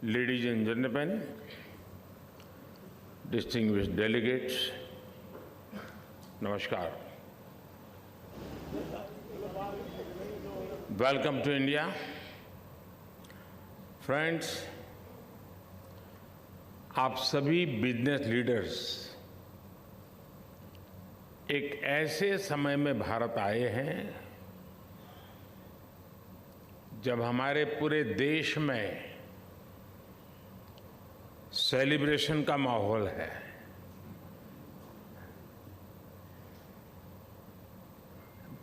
Ladies and gentlemen, distinguished delegates, Namaskar. Welcome to India. Friends, आप सभी business leaders एक ऐसे समय में भारत आए हैं जब हमारे पूरे देश में सेलिब्रेशन का माहौल है।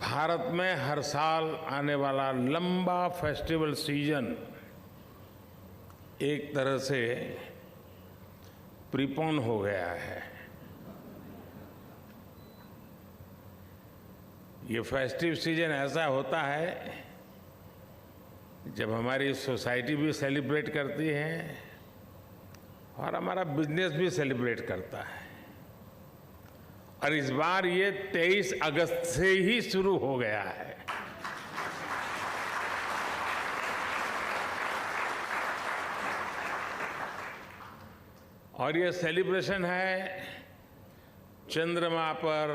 भारत में हर साल आने वाला लंबा फेस्टिवल सीजन एक तरह से प्रीपोन हो गया है। ये फेस्टिव सीजन ऐसा होता है जब हमारी सोसाइटी भी सेलिब्रेट करती है और हमारा बिजनेस भी सेलिब्रेट करता है। और इस बार ये 23 अगस्त से ही शुरू हो गया है। और ये सेलिब्रेशन है चंद्रमा पर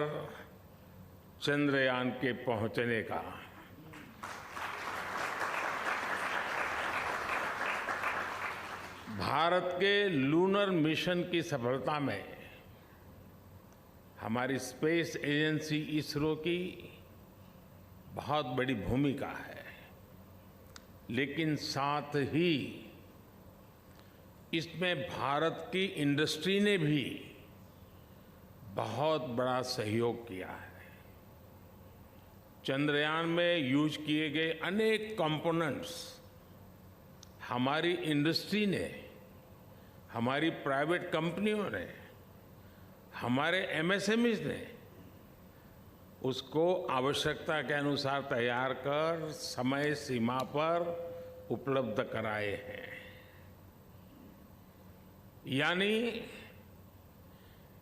चंद्रयान के पहुंचने का। भारत के लूनर मिशन की सफलता में हमारी स्पेस एजेंसी इसरो की बहुत बड़ी भूमिका है, लेकिन साथ ही इसमें भारत की इंडस्ट्री ने भी बहुत बड़ा सहयोग किया है। चंद्रयान में यूज किए गए अनेक कंपोनेंट्स हमारी इंडस्ट्री ने, हमारी प्राइवेट कंपनियों ने, हमारे एमएसएमईज ने उसको आवश्यकता के अनुसार तैयार कर समय सीमा पर उपलब्ध कराए हैं। यानी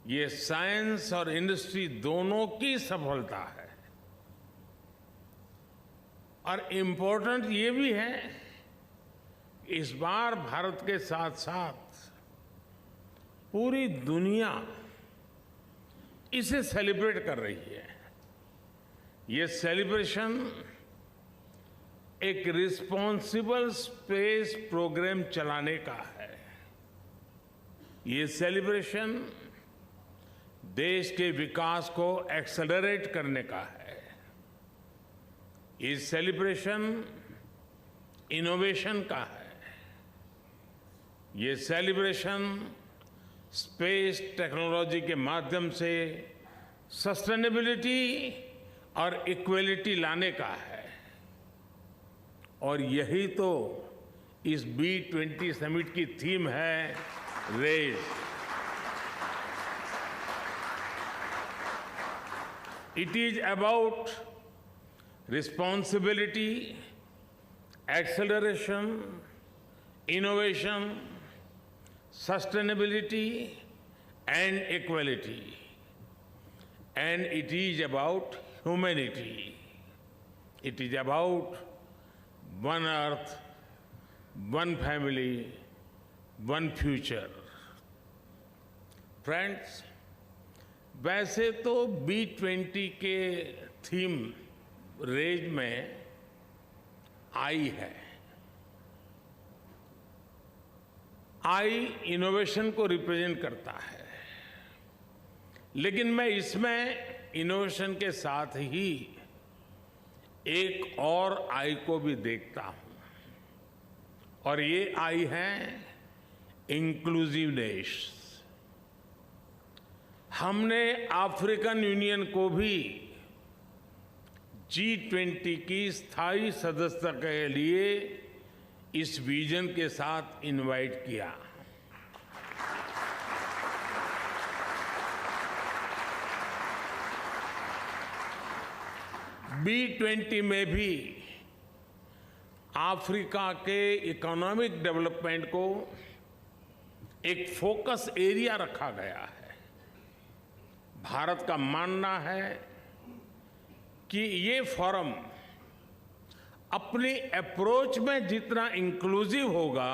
ये साइंस और इंडस्ट्री दोनों की सफलता है। और इम्पोर्टेंट ये भी है, इस बार भारत के साथ साथ पूरी दुनिया इसे सेलिब्रेट कर रही है। ये सेलिब्रेशन एक रिस्पॉन्सिबल स्पेस प्रोग्राम चलाने का है। ये सेलिब्रेशन देश के विकास को एक्सेलरेट करने का है। ये सेलिब्रेशन इनोवेशन का है। ये सेलिब्रेशन स्पेस टेक्नोलॉजी के माध्यम से सस्टेनेबिलिटी और इक्वलिटी लाने का है। और यही तो इस B20 समिट की थीम है, raise. It is about responsibility, acceleration, innovation, sustainability and equality. And it is about humanity. It is about one earth, one family, one future. Friends, वैसे तो B20 के थीम रेज में आई है। आई innovation को represent करता है, लेकिन मैं इसमें इनोवेशन के साथ ही एक और आई को भी देखता हूं, और ये आई है इंक्लूसिवनेस। हमने अफ्रीकन यूनियन को भी G20 की स्थायी सदस्यता के लिए इस विजन के साथ इनवाइट किया। B20 में भी अफ्रीका के इकोनॉमिक डेवलपमेंट को एक फोकस एरिया रखा गया है। भारत का मानना है कि ये फोरम अपनी अप्रोच में जितना इंक्लूसिव होगा,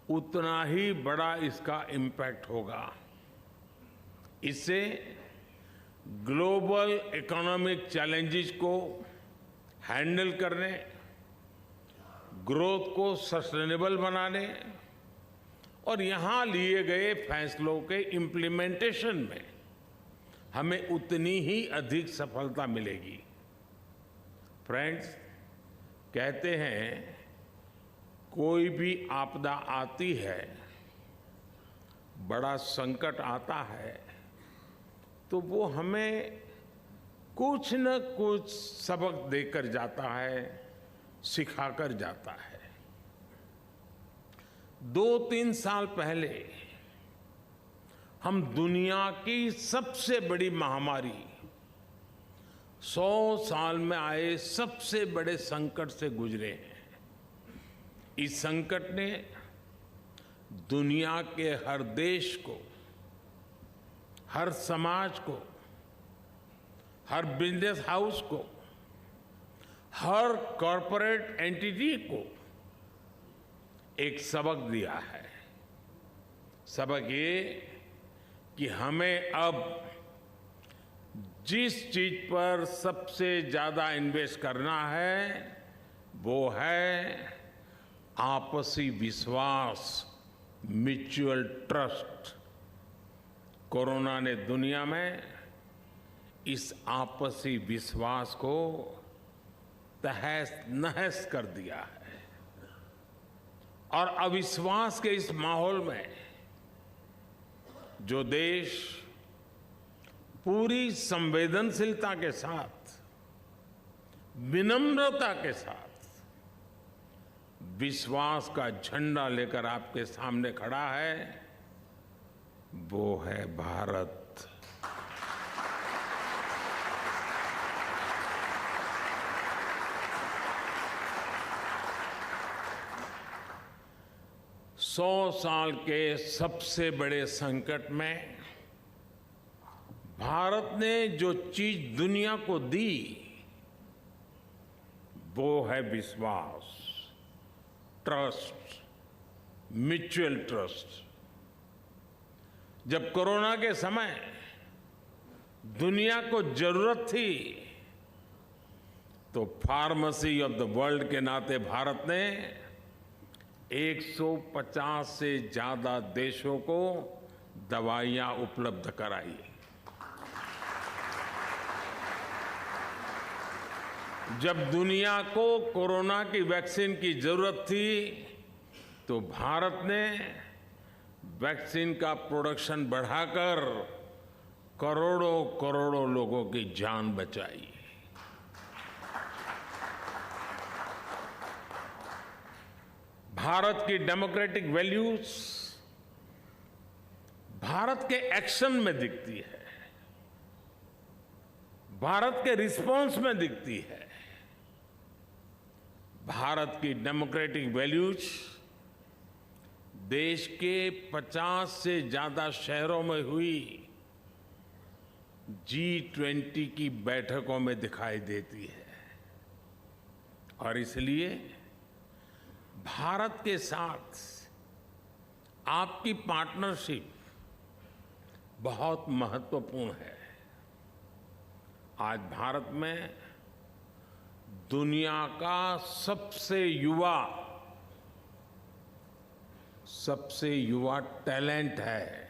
उतना ही बड़ा इसका इम्पैक्ट होगा। इससे ग्लोबल इकोनॉमिक चैलेंजेस को हैंडल करने, ग्रोथ को सस्टेनेबल बनाने और यहां लिए गए फैसलों के इम्प्लीमेंटेशन में हमें उतनी ही अधिक सफलता मिलेगी। फ्रेंड्स, कहते हैं कोई भी आपदा आती है, बड़ा संकट आता है, तो वो हमें कुछ न कुछ सबक देकर जाता है, सिखाकर जाता है। 2-3 साल पहले हम दुनिया की सबसे बड़ी महामारी, 100 साल में आए सबसे बड़े संकट से गुजरे हैं। इस संकट ने दुनिया के हर देश को, हर समाज को, हर बिजनेस हाउस को, हर कॉरपोरेट एंटिटी को एक सबक दिया है। सबक ये कि हमें अब जिस चीज पर सबसे ज्यादा इन्वेस्ट करना है वो है आपसी विश्वास, म्यूचुअल ट्रस्ट। कोरोना ने दुनिया में इस आपसी विश्वास को तहस नहस कर दिया है और अविश्वास के इस माहौल में जो देश पूरी संवेदनशीलता के साथ, विनम्रता के साथ विश्वास का झंडा लेकर आपके सामने खड़ा है, वो है भारत। सौ साल के सबसे बड़े संकट में भारत ने जो चीज दुनिया को दी वो है विश्वास, ट्रस्ट, म्यूचुअल ट्रस्ट। जब कोरोना के समय दुनिया को जरूरत थी तो फार्मेसी ऑफ द वर्ल्ड के नाते भारत ने 150 से ज्यादा देशों को दवाइयां उपलब्ध कराई। जब दुनिया को कोरोना की वैक्सीन की जरूरत थी तो भारत ने वैक्सीन का प्रोडक्शन बढ़ाकर करोड़ों करोड़ों लोगों की जान बचाई। भारत की डेमोक्रेटिक वैल्यूज भारत के एक्शन में दिखती है, भारत के रिस्पॉन्स में दिखती है। भारत की डेमोक्रेटिक वैल्यूज देश के 50 से ज्यादा शहरों में हुई G20 की बैठकों में दिखाई देती है और इसलिए भारत के साथ आपकी पार्टनरशिप बहुत महत्वपूर्ण है। आज भारत में दुनिया का सबसे युवा टैलेंट है।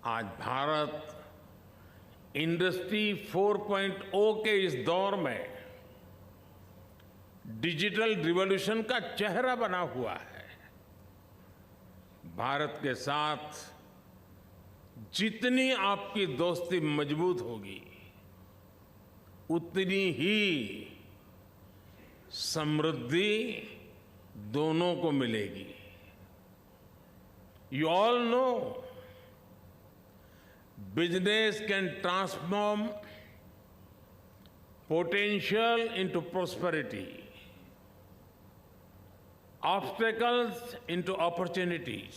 आज भारत इंडस्ट्री 4.0 के इस दौर में डिजिटल रिवॉल्यूशन का चेहरा बना हुआ है। भारत के साथ जितनी आपकी दोस्ती मजबूत होगी उतनी ही समृद्धि दोनों को मिलेगी। You all know business can transform potential into prosperity, obstacles into opportunities,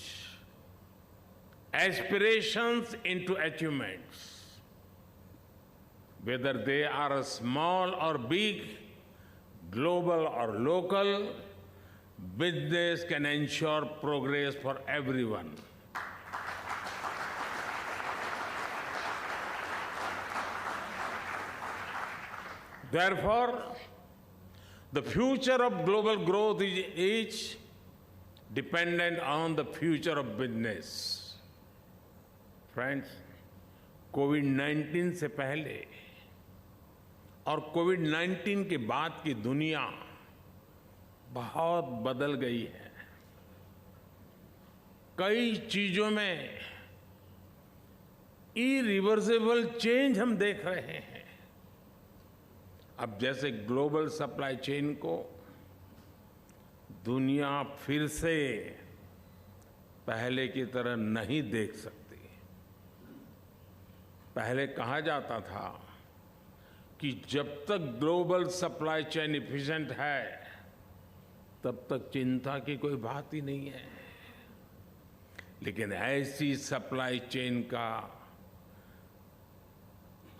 aspirations into achievements. Whether they are small or big, global or local, business can ensure progress for everyone. Therefore, the future of global growth is dependent on the future of business. Friends, कोविड-19 से पहले और कोविड-19 के बाद की दुनिया बहुत बदल गई है। कई चीजों में इरिवर्सिबल चेंज हम देख रहे हैं। अब जैसे ग्लोबल सप्लाई चेन को दुनिया फिर से पहले की तरह नहीं देख सकती। पहले कहा जाता था कि जब तक ग्लोबल सप्लाई चेन इफिशिएंट है तब तक चिंता की कोई बात ही नहीं है। लेकिन ऐसी सप्लाई चेन का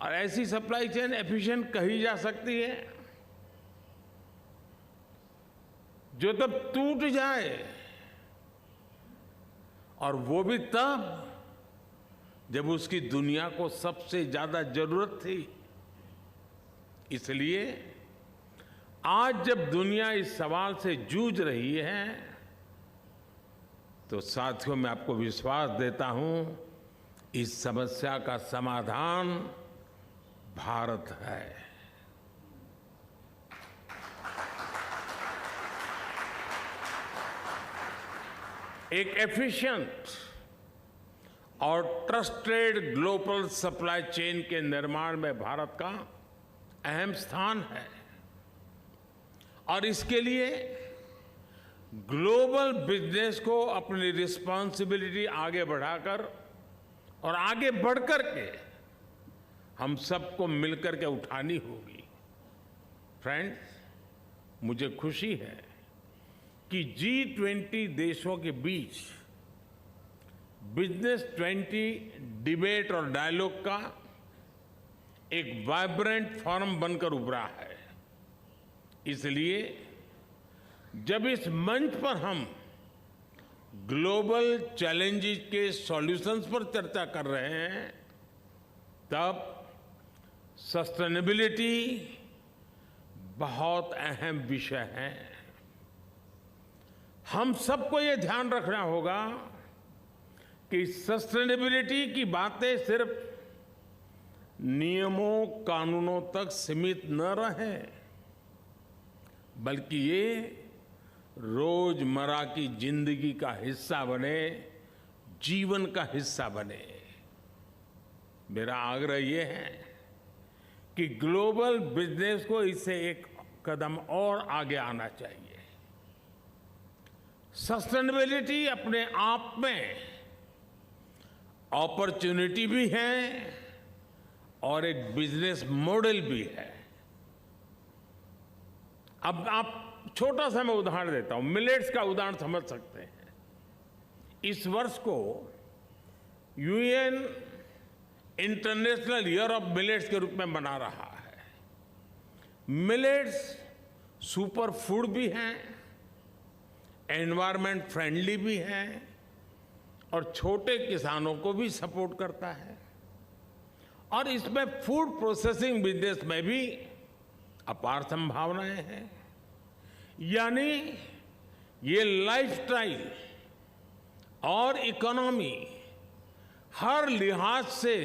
और ऐसी सप्लाई चेन एफिशिएंट कही जा सकती है जो तब टूट जाए, और वो भी तब जब उसकी दुनिया को सबसे ज्यादा जरूरत थी। इसलिए आज जब दुनिया इस सवाल से जूझ रही है तो साथियों, मैं आपको विश्वास देता हूं, इस समस्या का समाधान भारत है। एक एफिशिएंट और ट्रस्टेड ग्लोबल सप्लाई चेन के निर्माण में भारत का अहम स्थान है, और इसके लिए ग्लोबल बिजनेस को अपनी रिस्पांसिबिलिटी आगे बढ़ाकर और आगे बढ़कर के हम सबको मिलकर के उठानी होगी। फ्रेंड्स, मुझे खुशी है कि G20 देशों के बीच बिजनेस 20 डिबेट और डायलॉग का एक वाइब्रेंट फोरम बनकर उभरा है। इसलिए जब इस मंच पर हम ग्लोबल चैलेंजेस के सॉल्यूशंस पर चर्चा कर रहे हैं, तब सस्टेनेबिलिटी बहुत अहम विषय है। हम सबको ये ध्यान रखना होगा कि सस्टेनेबिलिटी की बातें सिर्फ नियमों कानूनों तक सीमित न रहे, बल्कि ये रोजमर्रा की जिंदगी का हिस्सा बने, जीवन का हिस्सा बने। मेरा आग्रह ये है कि ग्लोबल बिजनेस को इससे एक कदम और आगे आना चाहिए। सस्टेनेबिलिटी अपने आप में अपॉर्चुनिटी भी है और एक बिजनेस मॉडल भी है। अब आप छोटा सा मैं उदाहरण देता हूं, मिलेट्स का उदाहरण समझ सकते हैं। इस वर्ष को UN international year of millets के रूप में मना रहा है। मिलेट्स सुपर फूड भी हैं, एनवायरमेंट फ्रेंडली भी हैं और छोटे किसानों को भी सपोर्ट करता है, और इसमें फूड प्रोसेसिंग बिजनेस में भी अपार संभावनाएं हैं। यानी ये लाइफस्टाइल और इकोनॉमी हर लिहाज से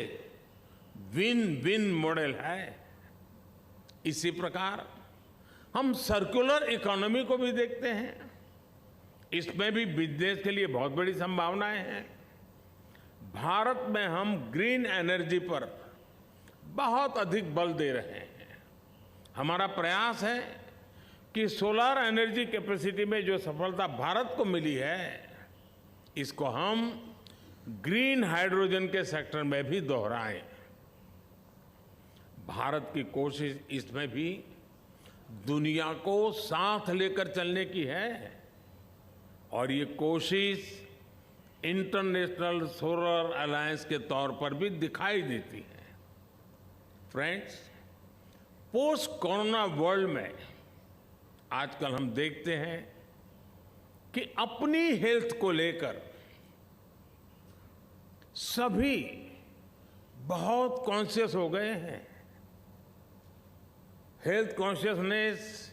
विन विन मॉडल है। इसी प्रकार हम सर्कुलर इकोनॉमी को भी देखते हैं। इसमें भी बिजनेस के लिए बहुत बड़ी संभावनाएं हैं। भारत में हम ग्रीन एनर्जी पर बहुत अधिक बल दे रहे हैं। हमारा प्रयास है कि सोलर एनर्जी कैपेसिटी में जो सफलता भारत को मिली है, इसको हम ग्रीन हाइड्रोजन के सेक्टर में भी दोहराएं। भारत की कोशिश इसमें भी दुनिया को साथ लेकर चलने की है, और ये कोशिश इंटरनेशनल सोलर अलायंस के तौर पर भी दिखाई देती है। फ्रेंड्स, पोस्ट कोरोना वर्ल्ड में आजकल हम देखते हैं कि अपनी हेल्थ को लेकर सभी बहुत कॉन्शियस हो गए हैं। हेल्थ कॉन्शियसनेस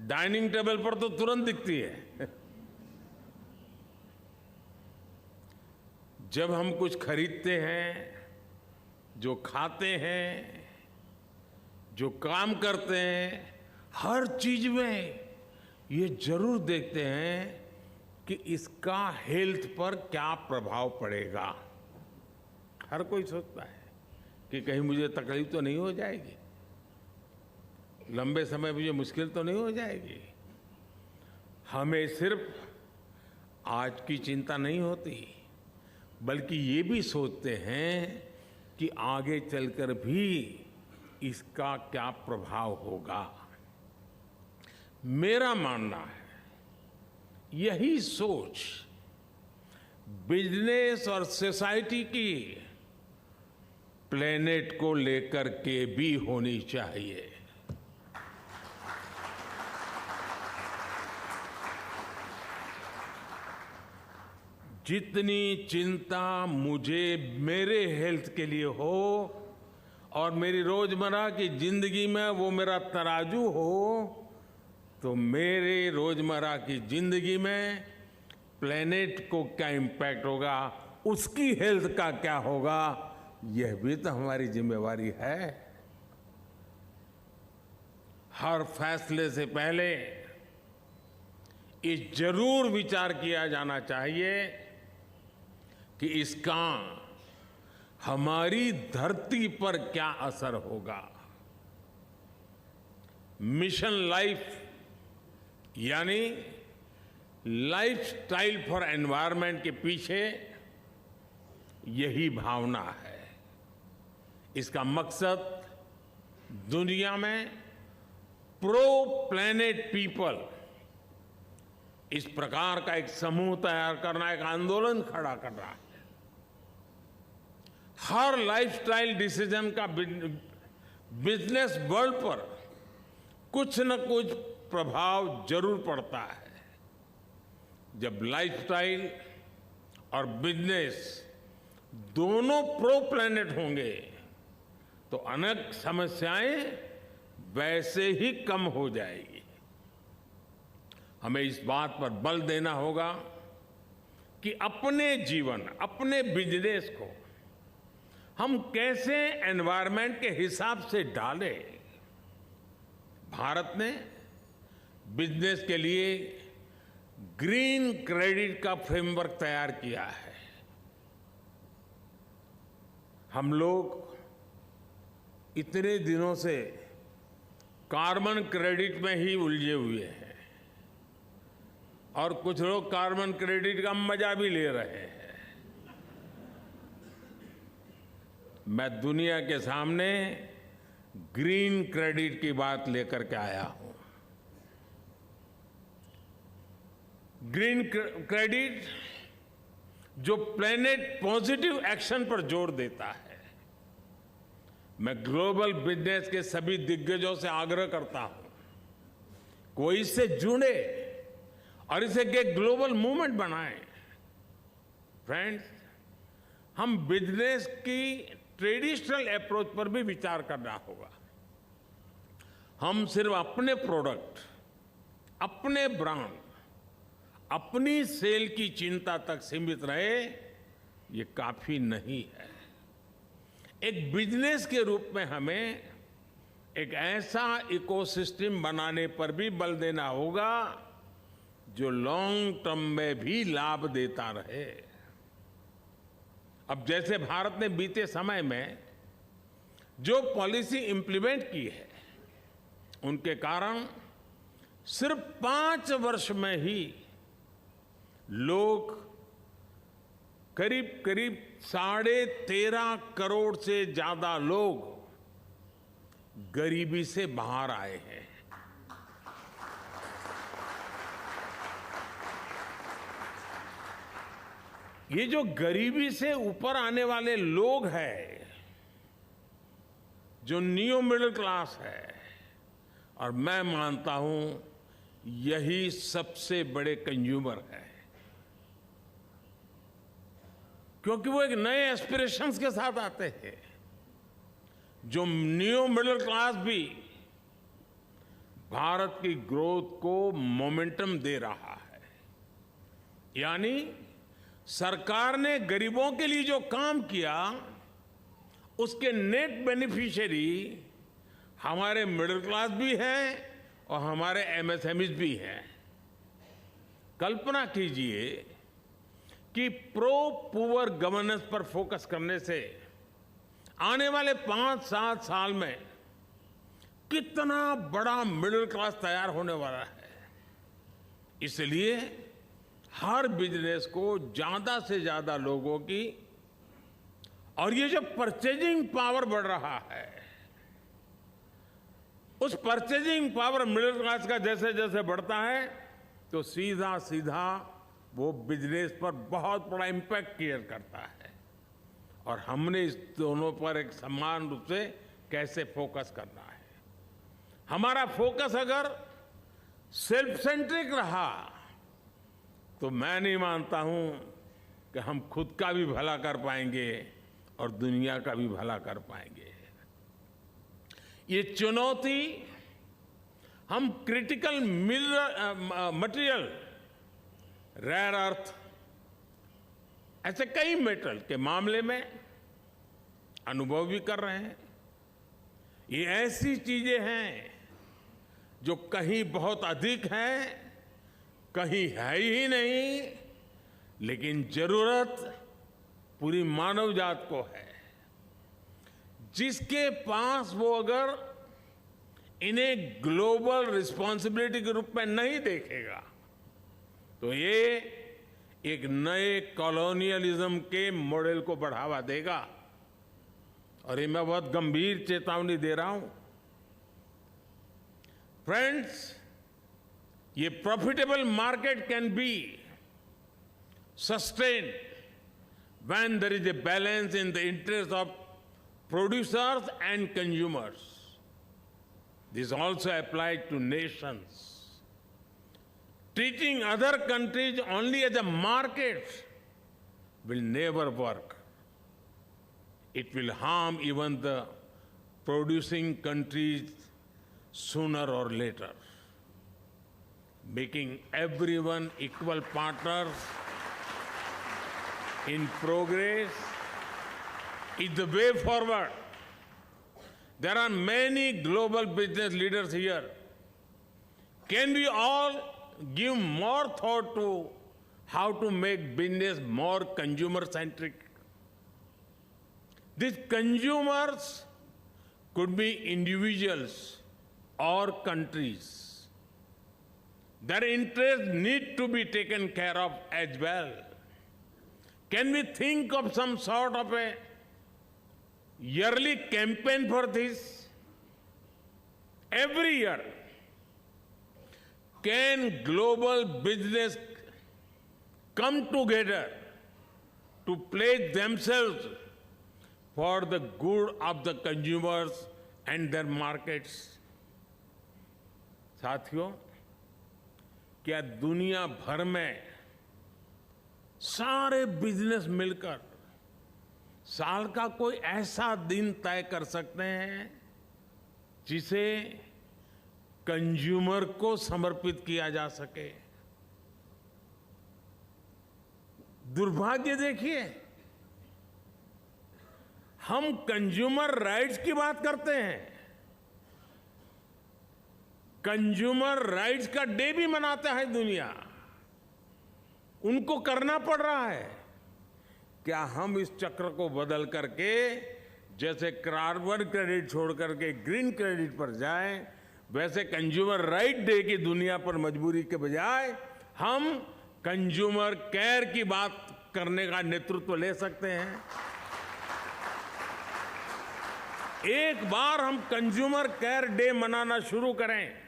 डाइनिंग टेबल पर तो तुरंत दिखती है। जब हम कुछ खरीदते हैं, जो खाते हैं, जो काम करते हैं, हर चीज में ये जरूर देखते हैं कि इसका हेल्थ पर क्या प्रभाव पड़ेगा। हर कोई सोचता है कि कहीं मुझे तकलीफ तो नहीं हो जाएगी, लंबे समय मुझे मुश्किल तो नहीं हो जाएगी। हमें सिर्फ आज की चिंता नहीं होती, बल्कि ये भी सोचते हैं कि आगे चलकर भी इसका क्या प्रभाव होगा। मेरा मानना है यही सोच बिजनेस और सोसाइटी की प्लेनेट को लेकर के भी होनी चाहिए। जितनी चिंता मुझे मेरे हेल्थ के लिए हो और मेरी रोजमर्रा की जिंदगी में वो मेरा तराजू हो, तो मेरे रोजमर्रा की जिंदगी में प्लेनेट को क्या इम्पैक्ट होगा, उसकी हेल्थ का क्या होगा, यह भी तो हमारी जिम्मेवारी है। हर फैसले से पहले ये जरूर विचार किया जाना चाहिए कि इसका हमारी धरती पर क्या असर होगा। मिशन लाइफ यानी लाइफस्टाइल फॉर एनवायरनमेंट के पीछे यही भावना है। इसका मकसद दुनिया में प्रो प्लेनेट पीपल, इस प्रकार का एक समूह तैयार करना, एक आंदोलन खड़ा करना है। हर लाइफस्टाइल डिसीजन का बिजनेस वर्ल्ड पर कुछ न कुछ प्रभाव जरूर पड़ता है। जब लाइफस्टाइल और बिजनेस दोनों प्रो प्लेनेट होंगे तो अनेक समस्याएं वैसे ही कम हो जाएगी। हमें इस बात पर बल देना होगा कि अपने जीवन, अपने बिजनेस को हम कैसे एनवायरनमेंट के हिसाब से डालें। भारत ने बिजनेस के लिए ग्रीन क्रेडिट का फ्रेमवर्क तैयार किया है। हम लोग इतने दिनों से कार्बन क्रेडिट में ही उलझे हुए हैं और कुछ लोग कार्बन क्रेडिट का मजा भी ले रहे हैं। मैं दुनिया के सामने ग्रीन क्रेडिट की बात लेकर के आया हूं। ग्रीन क्रेडिट जो प्लेनेट पॉजिटिव एक्शन पर जोर देता है। मैं ग्लोबल बिजनेस के सभी दिग्गजों से आग्रह करता हूं, कोई इससे जुड़े और इसे एक ग्लोबल मूवमेंट बनाएं। फ्रेंड्स, हम बिजनेस की ट्रेडिशनल अप्रोच पर भी विचार करना होगा। हम सिर्फ अपने प्रोडक्ट, अपने ब्रांड, अपनी सेल की चिंता तक सीमित रहे, ये काफी नहीं है। एक बिजनेस के रूप में हमें एक ऐसा इकोसिस्टम बनाने पर भी बल देना होगा जो लॉन्ग टर्म में भी लाभ देता रहे। अब जैसे भारत ने बीते समय में जो पॉलिसी इंप्लीमेंट की है, उनके कारण सिर्फ 5 वर्ष में ही लोग करीब करीब 13.5 करोड़ से ज्यादा लोग गरीबी से बाहर आए हैं। ये जो गरीबी से ऊपर आने वाले लोग हैं, जो नियो मिडिल क्लास है, और मैं मानता हूं यही सबसे बड़े कंज्यूमर है, क्योंकि वो एक नए एस्पिरेशंस के साथ आते हैं। जो न्यू मिडिल क्लास भी भारत की ग्रोथ को मोमेंटम दे रहा है। यानी सरकार ने गरीबों के लिए जो काम किया, उसके नेट बेनिफिशियरी हमारे मिडिल क्लास भी हैं और हमारे एमएसएमईज भी हैं। कल्पना कीजिए कि प्रो पुअर गवर्नेंस पर फोकस करने से आने वाले 5-7 साल में कितना बड़ा मिडिल क्लास तैयार होने वाला है। इसलिए हर बिजनेस को ज्यादा से ज्यादा लोगों की, और ये जो परचेजिंग पावर बढ़ रहा है, उस परचेजिंग पावर मिडिल क्लास का जैसे जैसे बढ़ता है, तो सीधा सीधा वो बिजनेस पर बहुत बड़ा इंपैक्ट क्रिएट करता है। और हमने इस दोनों पर एक समान रूप से कैसे फोकस करना है। हमारा फोकस अगर सेल्फ सेंट्रिक रहा तो मैं नहीं मानता हूं कि हम खुद का भी भला कर पाएंगे और दुनिया का भी भला कर पाएंगे। ये चुनौती हम क्रिटिकल मटेरियल, रेयर अर्थ, ऐसे कई मेटल के मामले में अनुभव भी कर रहे हैं। ये ऐसी चीजें हैं जो कहीं बहुत अधिक हैं, कहीं है ही नहीं, लेकिन जरूरत पूरी मानव जात को है। जिसके पास वो अगर इन्हें ग्लोबल रिस्पॉन्सिबिलिटी के रूप में नहीं देखेगा, तो ये एक नए कॉलोनियलिज्म के मॉडल को बढ़ावा देगा। और ये मैं बहुत गंभीर चेतावनी दे रहा हूं। फ्रेंड्स, ये profitable market can be sustained when there is a balance in the interest of producers and consumers. This also applies to nations. Treating other countries only as a market will never work. It will harm even the producing countries sooner or later. Making everyone equal partners in progress is the way forward. There are many global business leaders here. Can we all give more thought to how to make business more consumer-centric? These consumers could be individuals or countries. Their interests need to be taken care of as well. Can we think of some sort of a yearly campaign for this? Every year, can global business come together to pledge themselves for the good of the consumers and their markets? साथियों, क्या दुनिया भर में सारे business मिलकर साल का कोई ऐसा दिन तय कर सकते हैं जिसे कंज्यूमर को समर्पित किया जा सके? दुर्भाग्य देखिए, हम कंज्यूमर राइट्स की बात करते हैं, कंज्यूमर राइट्स का डे भी मनाता है दुनिया, उनको करना पड़ रहा है। क्या हम इस चक्र को बदल करके जैसे कार्बन क्रेडिट छोड़ करके ग्रीन क्रेडिट पर जाएं, वैसे कंज्यूमर राइट डे की दुनिया पर मजबूरी के बजाय हम कंज्यूमर केयर की बात करने का नेतृत्व ले सकते हैं? एक बार हम कंज्यूमर केयर डे मनाना शुरू करें,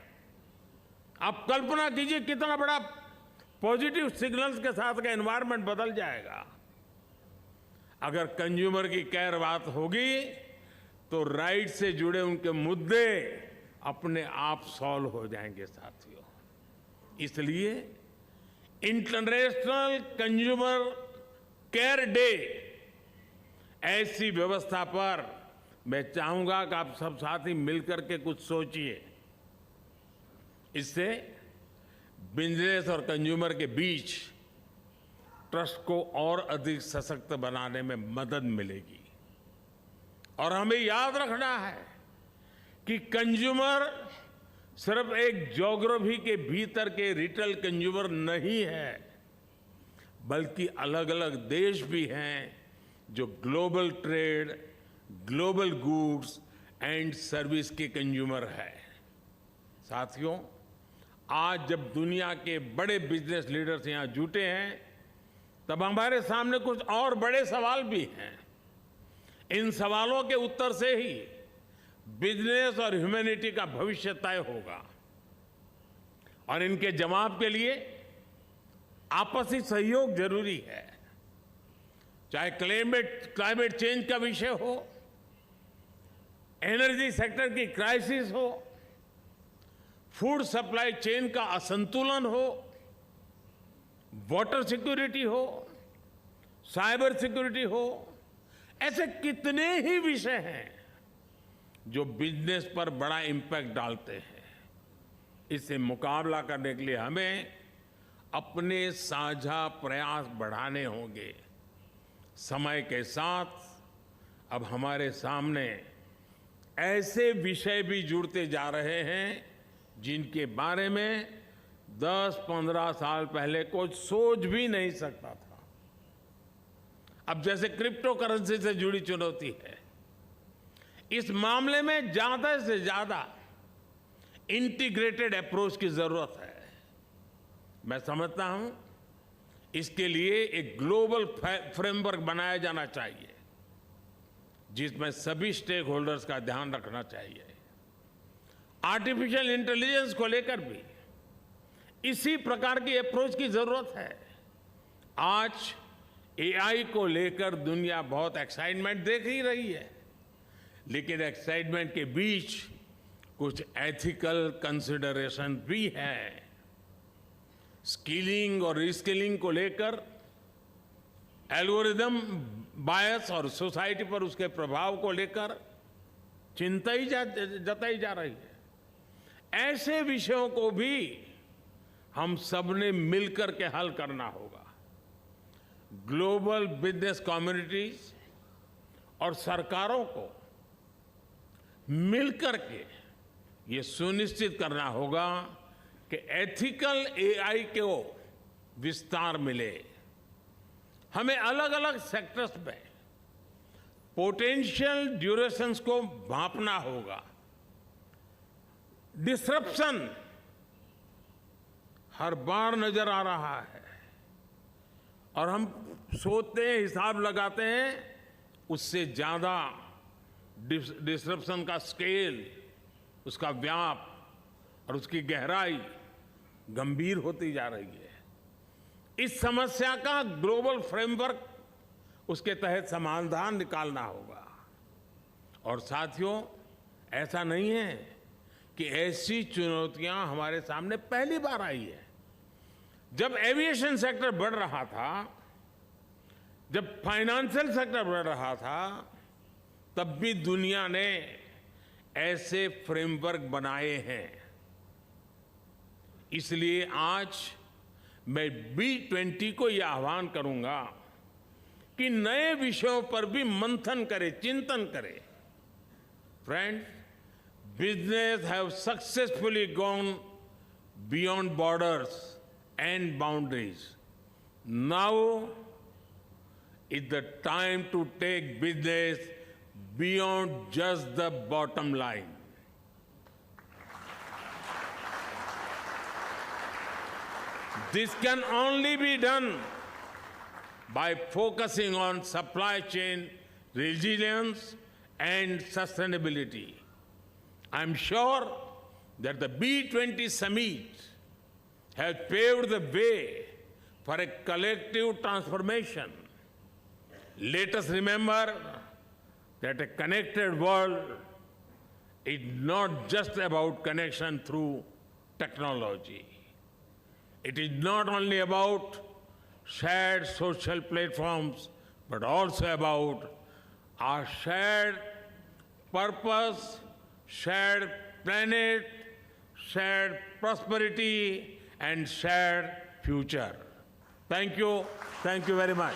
आप कल्पना कीजिए कितना बड़ा पॉजिटिव सिग्नल्स के साथ का एनवायरनमेंट बदल जाएगा। अगर कंज्यूमर की केयर बात होगी तो राइट से जुड़े उनके मुद्दे अपने आप सॉल्व हो जाएंगे। साथियों, इसलिए इंटरनेशनल कंज्यूमर केयर डे ऐसी व्यवस्था पर मैं चाहूंगा कि आप सब साथी मिलकर के कुछ सोचिए। इससे बिजनेस और कंज्यूमर के बीच ट्रस्ट को और अधिक सशक्त बनाने में मदद मिलेगी। और हमें याद रखना है कि कंज्यूमर सिर्फ एक ज्योग्राफी के भीतर के रिटेल कंज्यूमर नहीं है, बल्कि अलग अलग देश भी हैं जो global trade, global goods and service के कंज्यूमर है। साथियों, आज जब दुनिया के बड़े बिजनेस लीडर्स यहां जुटे हैं, तब हमारे सामने कुछ और बड़े सवाल भी हैं। इन सवालों के उत्तर से ही बिजनेस और ह्यूमैनिटी का भविष्य तय होगा। और इनके जवाब के लिए आपसी सहयोग जरूरी है। चाहे क्लाइमेट चेंज का विषय हो, एनर्जी सेक्टर की क्राइसिस हो, फूड सप्लाई चेन का असंतुलन हो, वाटर सिक्योरिटी हो, साइबर सिक्योरिटी हो, ऐसे कितने ही विषय हैं जो बिजनेस पर बड़ा इंपैक्ट डालते हैं। इससे मुकाबला करने के लिए हमें अपने साझा प्रयास बढ़ाने होंगे। समय के साथ अब हमारे सामने ऐसे विषय भी जुड़ते जा रहे हैं जिनके बारे में 10-15 साल पहले कोई सोच भी नहीं सकता था। अब जैसे क्रिप्टो करेंसी से जुड़ी चुनौती है, इस मामले में ज्यादा से ज्यादा इंटीग्रेटेड अप्रोच की जरूरत है। मैं समझता हूं इसके लिए एक ग्लोबल फ्रेमवर्क बनाया जाना चाहिए जिसमें सभी स्टेक होल्डर्स का ध्यान रखना चाहिए। आर्टिफिशियल इंटेलिजेंस को लेकर भी इसी प्रकार की अप्रोच की जरूरत है। आज एआई को लेकर दुनिया बहुत एक्साइटमेंट देख ही रही है, लेकिन एक्साइटमेंट के बीच कुछ एथिकल कंसिडरेशन भी है। स्किलिंग और रिस्किलिंग को लेकर एल्गोरिदम बायस और सोसाइटी पर उसके प्रभाव को लेकर चिंता ही जताई जा रही है। ऐसे विषयों को भी हम सबने मिलकर के हल करना होगा। ग्लोबल बिजनेस कम्युनिटीज और सरकारों को मिलकर के ये सुनिश्चित करना होगा कि एथिकल एआई को विस्तार मिले। हमें अलग अलग सेक्टर्स में पोटेंशियल ड्यूरेशंस को भांपना होगा। डिसरप्शन हर बार नजर आ रहा है और हम सोचते हैं, हिसाब लगाते हैं, उससे ज्यादा डिसरप्शन का स्केल, उसका व्याप और उसकी गहराई गंभीर होती जा रही है। इस समस्या का ग्लोबल फ्रेमवर्क, उसके तहत समाधान निकालना होगा। और साथियों, ऐसा नहीं है कि ऐसी चुनौतियां हमारे सामने पहली बार आई है। जब एविएशन सेक्टर बढ़ रहा था, जब फाइनेंशियल सेक्टर बढ़ रहा था, तब भी दुनिया ने ऐसे फ्रेमवर्क बनाए हैं। इसलिए आज मैं B20 को यह आह्वान करूंगा कि नए विषयों पर भी मंथन करे, चिंतन करे। Friends, business have successfully gone beyond borders and boundaries. Now is the time to take business beyond just the bottom line. This can only be done by focusing on supply chain resilience and sustainability. I'm sure that the B20 summit has paved the way for a collective transformation. Let us remember that a connected world is not just about connection through technology. It is not only about shared social platforms, but also about our shared purpose, shared planet, shared prosperity, and shared future. Thank you. Thank you very much.